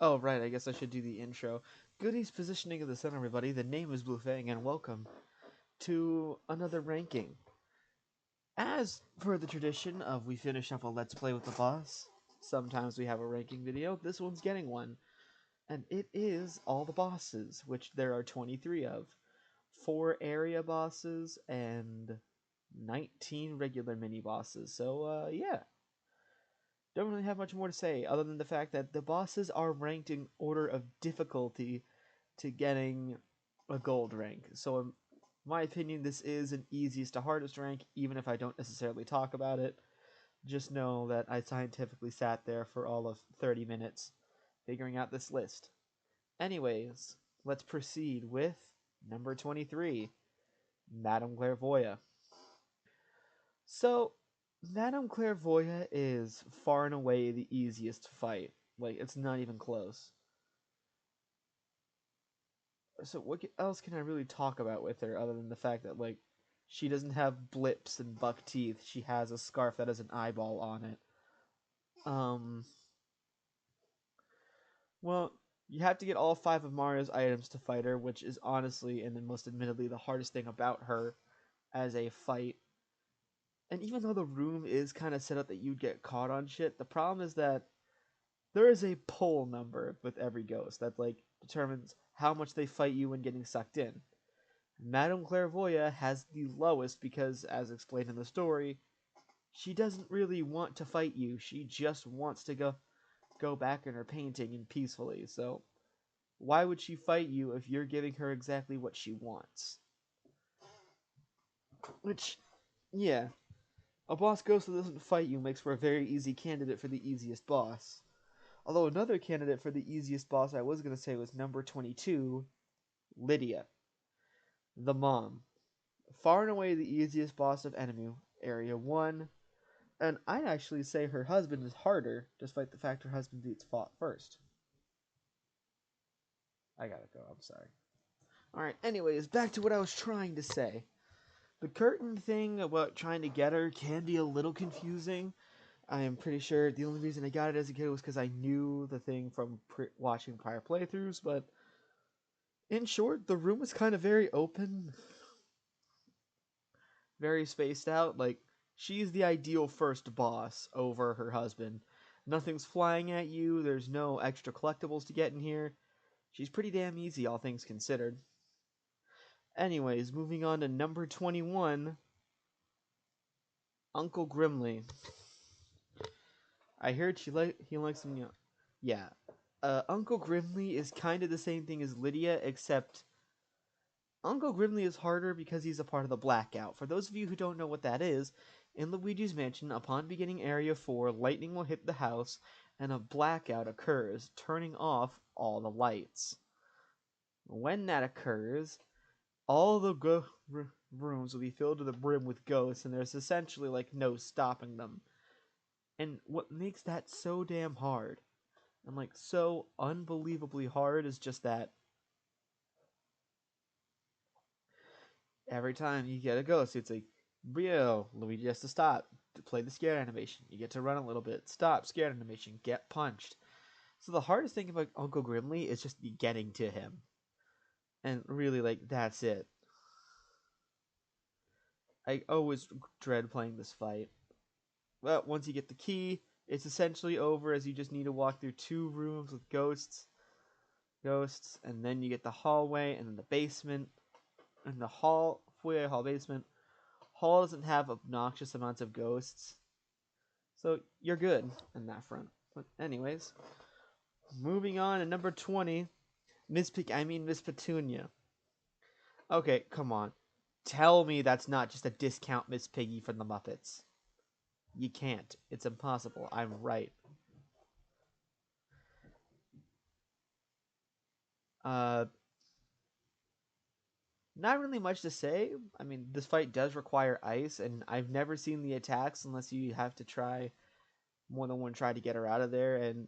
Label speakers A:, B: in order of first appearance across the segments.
A: Oh, right, I guess I should do the intro. Goodies positioning of the sun, everybody. The name is Blue Fang, and welcome to another ranking. As per the tradition of we finish up a Let's Play with the boss, sometimes we have a ranking video. This one's getting one, and it is all the bosses, which there are 23 of. 4 area bosses and 19 regular mini bosses. So, yeah. Don't really have much more to say other than the fact that the bosses are ranked in order of difficulty to getting a gold rank. So, in my opinion, this is an easiest to hardest rank, even if I don't necessarily talk about it. Just know that I scientifically sat there for all of 30 minutes figuring out this list. Anyways, let's proceed with number 23, Madame Clairvoya. So, Madame Clairvoya is far and away the easiest fight. Like, it's not even close. So what else can I really talk about with her other than the fact that like she doesn't have blips and buck teeth. She has a scarf that has an eyeball on it. Um well, you have to get all 5 of Mario's items to fight her, which is honestly and then most admittedly the hardest thing about her as a fight. And even though the room is kind of set up that you'd get caught on shit, the problem is that there is a pull number with every ghost that like determines how much they fight you when getting sucked in. Madame Clairvoya has the lowest because, as explained in the story, she doesn't really want to fight you. She just wants to go back in her painting and peacefully. So why would she fight you if you're giving her exactly what she wants? Which, yeah, a boss ghost that doesn't fight you makes for a very easy candidate for the easiest boss. Although another candidate for the easiest boss I was going to say was number 22, Lydia, the mom. Far and away the easiest boss of Enemy Area 1. And I'd actually say her husband is harder, despite the fact her husband beats fought first. I gotta go, I'm sorry. Alright, anyways, back to what I was trying to say. The curtain thing about trying to get her can be a little confusing. I am pretty sure the only reason I got it as a kid was because I knew the thing from watching prior playthroughs, but in short, the room was kind of very open, very spaced out. Like, she's the ideal first boss over her husband. Nothing's flying at you, there's no extra collectibles to get in here. She's pretty damn easy, all things considered. Anyways, moving on to number 21, Uncle Grimly. I heard he likes him. Yeah, Uncle Grimly is kind of the same thing as Lydia, except Uncle Grimly is harder because he's a part of the Blackout. For those of you who don't know what that is, in Luigi's Mansion, upon beginning Area 4, lightning will hit the house, and a blackout occurs, turning off all the lights. When that occurs, all the rooms will be filled to the brim with ghosts, and there's essentially like no stopping them. And what makes that so damn hard, and like so unbelievably hard, is just that every time you get a ghost, it's like, Brio, Luigi has to stop to play the scared animation. You get to run a little bit, stop, scared animation, get punched. So the hardest thing about Uncle Grimly is just getting to him. And really, like, that's it. I always dread playing this fight. But once you get the key, it's essentially over as you just need to walk through 2 rooms with ghosts, and then you get the hallway, and then the basement, and the foyer, hall, basement. Hall doesn't have obnoxious amounts of ghosts, so you're good in that front. But anyways, moving on to number 20, Miss Petunia. Okay, come on. Tell me that's not just a discount Miss Piggy from the Muppets. You can't. It's impossible. I'm right. Uh, Not really much to say. I mean, this fight does require ice, and I've never seen the attacks unless you have to try more than one try to get her out of there. And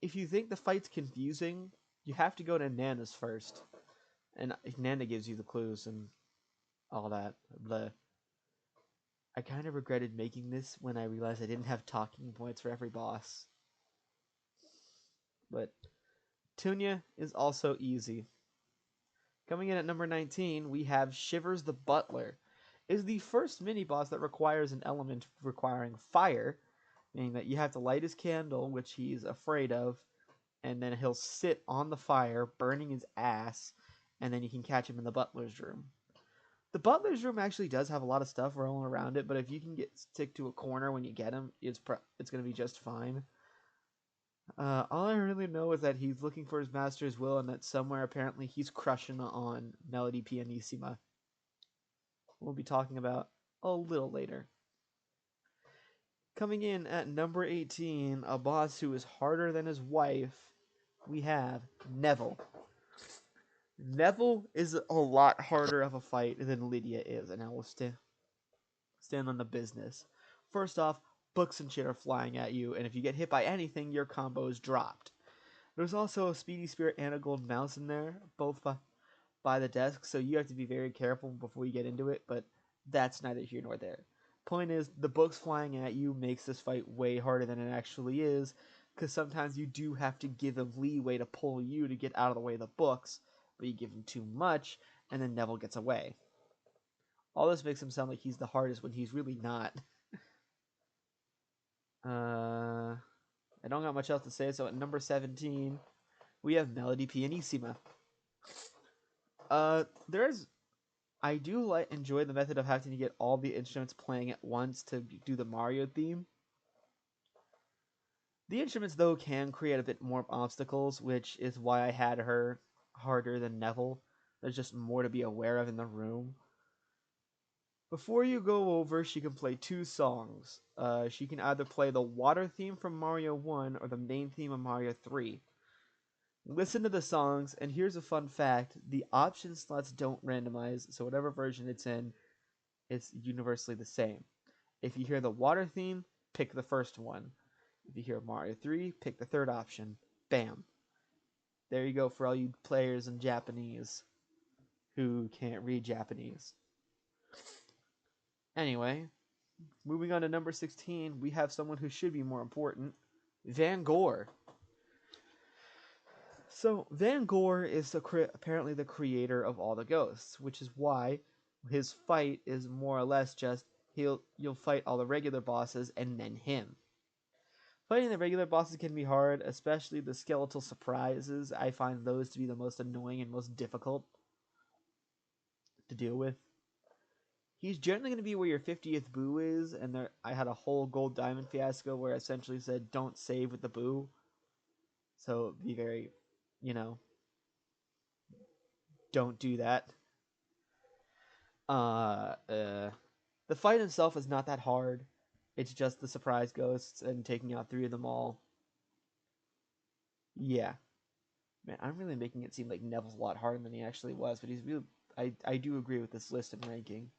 A: if you think the fight's confusing, you have to go to Nana's first. And Nana gives you the clues and all that. I kind of regretted making this when I realized I didn't have talking points for every boss. but Tunya is also easy. Coming in at number 19, we have Shivers the Butler. Is the first mini boss that requires an element requiring fire, meaning that you have to light his candle, which he's afraid of, and then he'll sit on the fire, burning his ass, and then you can catch him in the butler's room. The butler's room actually does have a lot of stuff rolling around it, but if you can stick to a corner when you get him, it's going to be just fine. All I really know is that he's looking for his master's will, and that somewhere apparently he's crushing on Melody Pianissima. We'll be talking about a little later. Coming in at number 18, a boss who is harder than his wife, we have Neville. Neville is a lot harder of a fight than Lydia is, and I will stand on the business. First off, books and shit are flying at you, and if you get hit by anything, your combo is dropped. There's also a Speedy Spirit and a Gold Mouse in there, both by the desk, so you have to be very careful before you get into it, but that's neither here nor there. Point is, the books flying at you makes this fight way harder than it actually is, because sometimes you do have to give him leeway to pull you to get out of the way of the books, but you give him too much, and then Neville gets away. All this makes him sound like he's the hardest when he's really not. I don't got much else to say, so at number 17, we have Melody Pianissima. There's I do enjoy the method of having to get all the instruments playing at once to do the Mario theme. The instruments, though, can create a bit more obstacles, which is why I had her harder than Neville. There's just more to be aware of in the room. Before you go over, she can play two songs. She can either play the water theme from Mario 1 or the main theme of Mario 3. Listen to the songs, and here's a fun fact. The option slots don't randomize, so whatever version it's in, it's universally the same. If you hear the water theme, pick the first one. If you hear Mario 3, pick the third option. Bam. There you go for all you players in Japanese who can't read Japanese. Anyway, moving on to number 16, we have someone who should be more important, Van Gore. So, Van Gore is apparently the creator of all the ghosts, which is why his fight is more or less just you'll fight all the regular bosses and then him. Fighting the regular bosses can be hard, especially the skeletal surprises. I find those to be the most annoying and most difficult to deal with. He's generally going to be where your 50th boo is, and I had a whole gold diamond fiasco where I essentially said don't save with the boo. So be very, don't do that. The fight itself is not that hard. It's just the surprise ghosts and taking out 3 of them all. Yeah. Man, I'm really making it seem like Neville's a lot harder than he actually was, but he's really... I do agree with this list and ranking.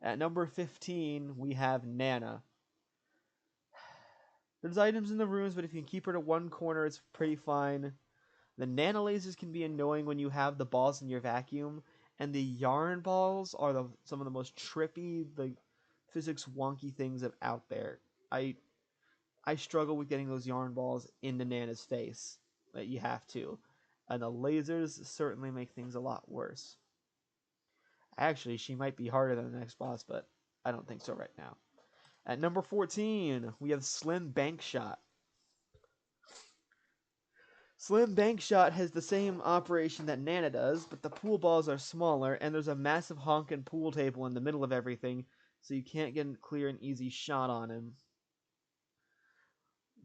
A: At number 15, we have Nana. There's items in the rooms, but if you can keep her to one corner, it's pretty fine. The Nana lasers can be annoying when you have the balls in your vacuum, and the yarn balls are some of the most trippy, physics wonky things out there. I struggle with getting those yarn balls into Nana's face. But you have to. And the lasers certainly make things a lot worse. Actually, she might be harder than the next boss, but I don't think so right now. At number 14, we have Slim Bank Shot. Slim Bank Shot has the same operation that Nana does, but the pool balls are smaller, and there's a massive honkin' pool table in the middle of everything, so you can't get a clear and easy shot on him.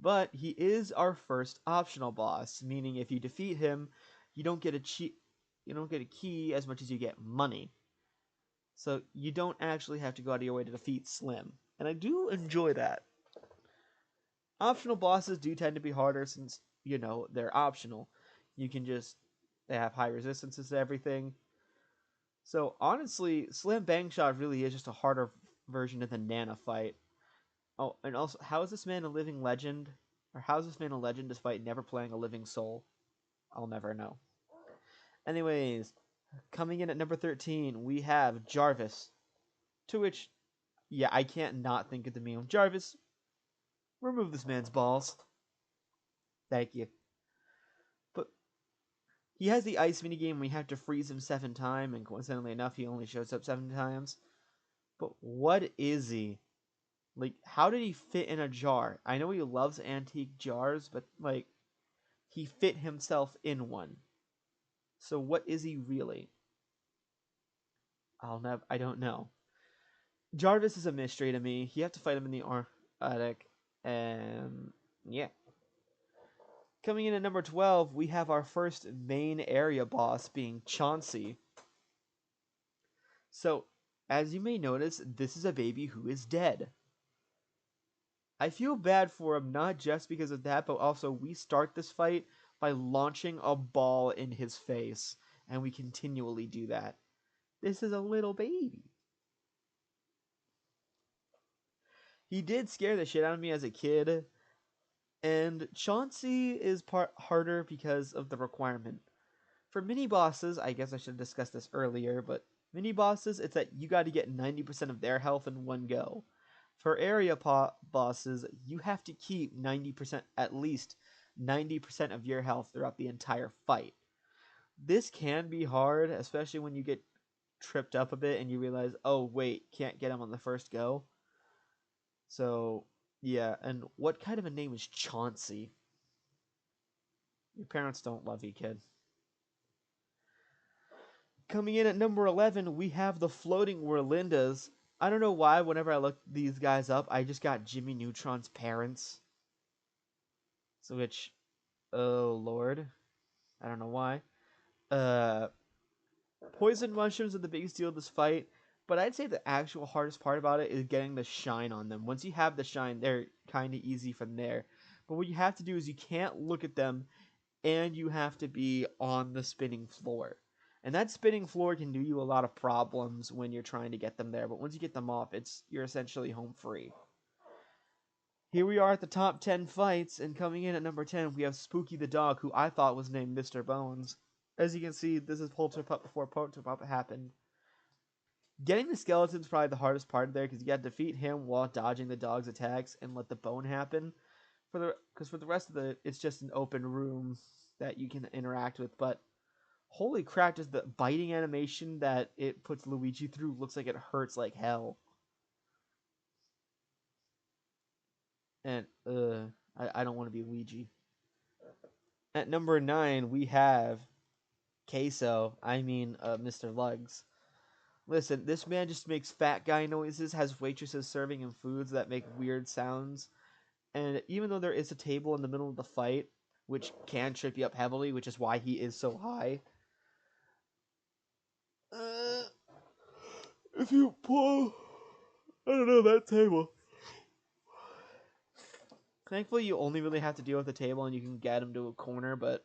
A: But he is our first optional boss, meaning if you defeat him, you don't get a key as much as you get money. So you don't actually have to go out of your way to defeat Slim. And I do enjoy that. Optional bosses do tend to be harder since, they're optional. They have high resistances to everything. So honestly, Slim Bang Shot really is just a harder version of the Nana fight. Oh, and also, how is this man a living legend? Or how is this man a legend despite never playing a living soul? I'll never know. Anyways, coming in at number 13, we have Jarvis. To which, yeah, I can't not think of the meme. Jarvis, remove this man's balls. Thank you. He has the ice minigame where you have to freeze him 7 times, and coincidentally enough, he only shows up 7 times. But what is he? Like, how did he fit in a jar? I know he loves antique jars, but, like, he fit himself in one. So what is he really? I don't know. Jarvis is a mystery to me. You have to fight him in the attic. And, yeah. Coming in at number 12, we have our first main area boss being Chauncey. So, as you may notice, this is a baby who is dead. I feel bad for him, not just because of that, but also we start this fight by launching a ball in his face, and we continually do that. This is a little baby. He did scare the shit out of me as a kid, and Chauncey is part harder because of the requirement. For mini bosses, I guess I should have discussed this earlier, but mini bosses, it's that you got to get 90% of their health in one go. For area bosses, you have to keep 90%, at least 90% of your health throughout the entire fight. This can be hard, especially when you get tripped up a bit and you realize, oh wait, can't get him on the first go. So, yeah, and what kind of a name is Chauncey? Your parents don't love you, kid. Coming in at number 11, we have the Floating Werlindas. I don't know why, whenever I look these guys up, I just got Jimmy Neutron's parents. So which, oh lord, I don't know why. Uh, Poison mushrooms are the biggest deal of this fight, but I'd say the actual hardest part about it is getting the shine on them. Once you have the shine, they're kind of easy from there. But what you have to do is you can't look at them, and you have to be on the spinning floor. And that spinning floor can do you a lot of problems when you're trying to get them there, but once you get them off, you're essentially home free. Here we are at the top 10 fights, and coming in at number 10, we have Spooky the dog, who I thought was named Mr. Bones. As you can see, this is Polterpup before Polterpup happened. Getting the skeleton's probably the hardest part there, because you gotta defeat him while dodging the dog's attacks and let the bone happen. Because for the rest of it's just an open room that you can interact with, but holy crap, does the biting animation that it puts Luigi through looks like it hurts like hell. And I don't want to be Luigi. At number 9, we have Queso. I mean, Mr. Lugs. Listen, this man just makes fat guy noises, has waitresses serving him foods that make weird sounds, and even though there is a table in the middle of the fight, which can trip you up heavily, which is why he is so high. If you pull, I don't know, that table. Thankfully, you only really have to deal with the table and you can get him to a corner, but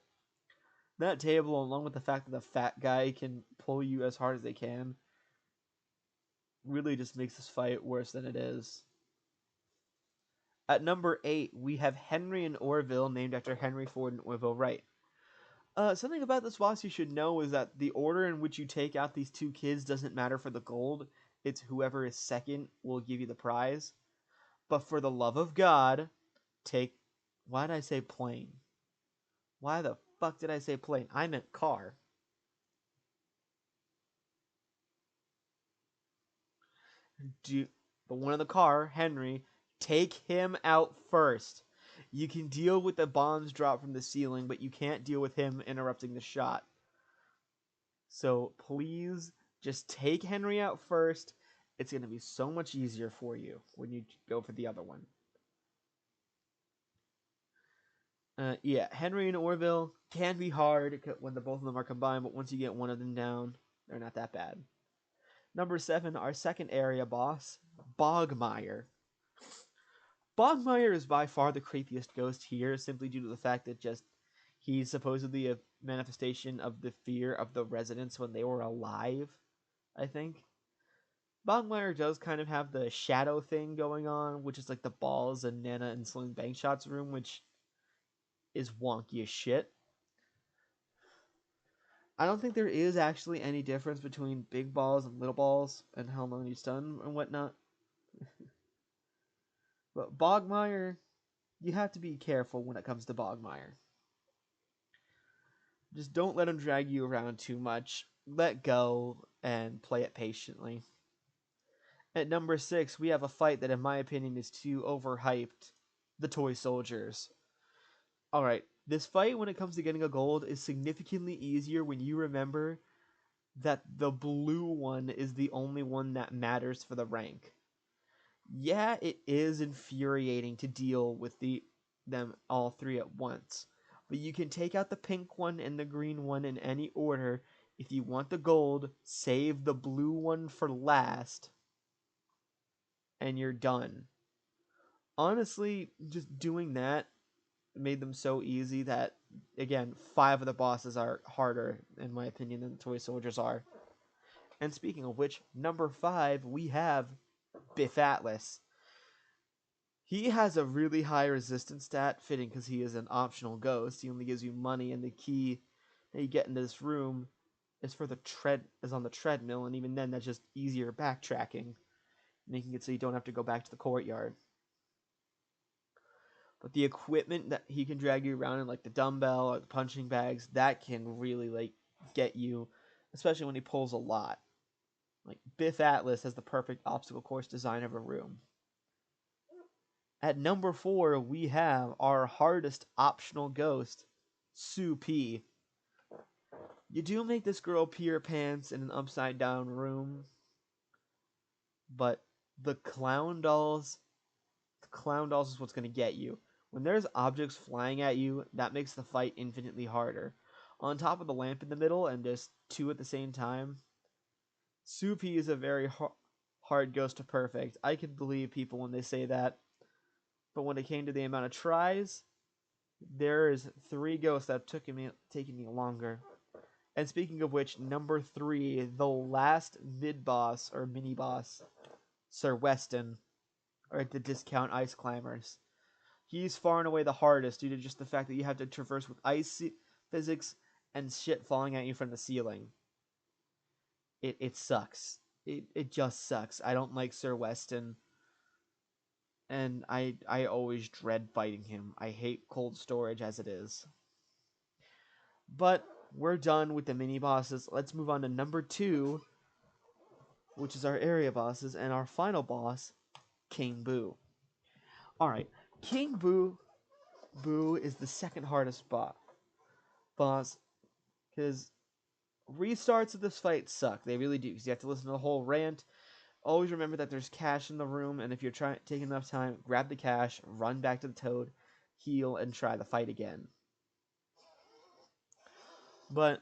A: that table, along with the fact that the fat guy can pull you as hard as they can, really just makes this fight worse than it is. At number 8, we have Henry and Orville, named after Henry Ford and Orville Wright. Something about this boss you should know is that the order in which you take out these two kids doesn't matter for the gold. It's whoever is second will give you the prize. But for the love of God, take... Why did I say plane? Why the fuck did I say plane? I meant car. The one in the car, Henry, take him out first. You can deal with the bombs drop from the ceiling, but you can't deal with him interrupting the shot. So please just take Henry out first. It's going to be so much easier for you when you go for the other one. Yeah, Henry and Orville can be hard when the both of them are combined, but once you get one of them down, they're not that bad. Number 7, our second area boss, Bogmire. Bogmire is by far the creepiest ghost here, simply due to the fact that he's supposedly a manifestation of the fear of the residents when they were alive, I think. Bogmire does kind of have the shadow thing going on, which is like the balls in Nana and Slim Bankshot's room, which is wonky as shit. I don't think there is actually any difference between big balls and little balls and how long you stun and whatnot. But Bogmire, you have to be careful when it comes to Bogmire. Just don't let him drag you around too much. Let go and play it patiently. At number 6, we have a fight that, in my opinion, is too overhyped. The Toy Soldiers. Alright, this fight, when it comes to getting a gold, is significantly easier when you remember that the blue one is the only one that matters for the rank. Yeah, it is infuriating to deal with them all three at once, but you can take out the pink one and the green one in any order. If you want the gold, save the blue one for last, and you're done. Honestly, just doing that made them so easy that, again, 5 of the bosses are harder, in my opinion, than the Toy Soldiers are. And speaking of which, number 5, we have Biff Atlas. He has a really high resistance stat, fitting because he is an optional ghost. He only gives you money, and the key that you get into this room is on the treadmill, and even then, that's just easier backtracking, making it so you don't have to go back to the courtyard. But the equipment that he can drag you around in, like the dumbbell or the punching bags, that can really get you, especially when he pulls a lot. Like Biff Atlas has the perfect obstacle course design of a room. At number 4, we have our hardest optional ghost, Sue P. You do make this girl pee her pants in an upside down room, but the clown dolls is what's going to get you. When there's objects flying at you, that makes the fight infinitely harder. On top of the lamp in the middle and just 2 at the same time, Sue P is a very hard ghost to perfect. I can believe people when they say that, but when it came to the amount of tries, there is 3 ghosts that have taken me longer. And speaking of which, number 3, the last mid-boss or mini-boss, Sir Weston, or the Discount Ice Climbers. He's far and away the hardest due to just the fact that you have to traverse with ice physics and shit falling at you from the ceiling. It sucks. It just sucks. I don't like Sir Weston, and I always dread fighting him. I hate cold storage as it is. But we're done with the mini bosses. Let's move on to number 2, which is our area bosses, and our final boss, King Boo. Alright, King Boo is the second hardest boss, because restarts of this fight suck. They really do, because you have to listen to the whole rant. Always remember that there's cash in the room, and if you're taking enough time, grab the cash, run back to the toad, heal, and try the fight again. But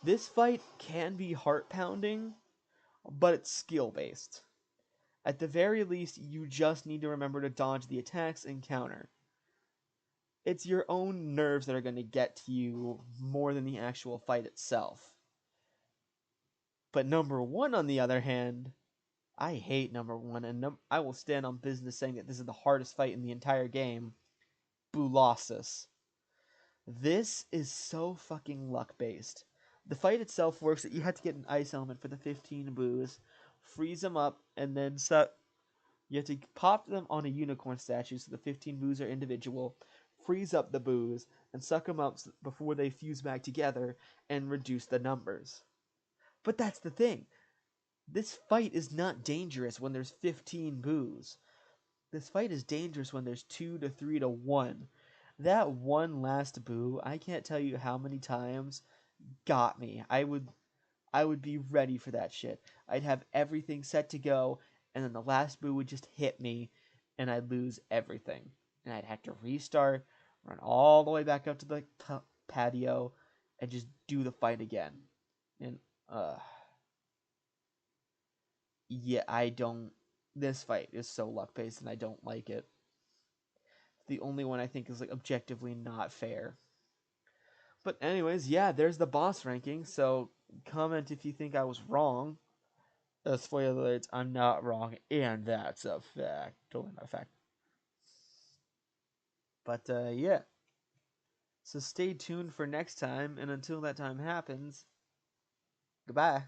A: this fight can be heart-pounding, but it's skill-based. At the very least, you just need to remember to dodge the attacks and counter. It's your own nerves that are going to get to you more than the actual fight itself. But number 1, on the other hand, I hate number 1, and I will stand on business saying that this is the hardest fight in the entire game, Boolossus. This is so fucking luck-based. The fight itself works that you have to get an ice element for the 15 boos, freeze them up, and then you have to pop them on a unicorn statue so the 15 boos are individual, freeze up the boos, and suck them up before they fuse back together and reduce the numbers. But that's the thing. This fight is not dangerous when there's 15 boos. This fight is dangerous when there's 2 to 3 to 1. That one last boo, I can't tell you how many times, got me. I would be ready for that shit. I'd have everything set to go, and then the last boo would just hit me, and I'd lose everything. And I'd have to restart, run all the way back up to the patio, and just do the fight again. And, yeah, this fight is so luck-based, and I don't like it. The only one I think is, objectively not fair. But anyways, yeah, there's the boss ranking, so comment if you think I was wrong. Spoiler alerts, I'm not wrong, and that's a fact. Totally not a fact. But, yeah. So stay tuned for next time, and until that time happens, goodbye.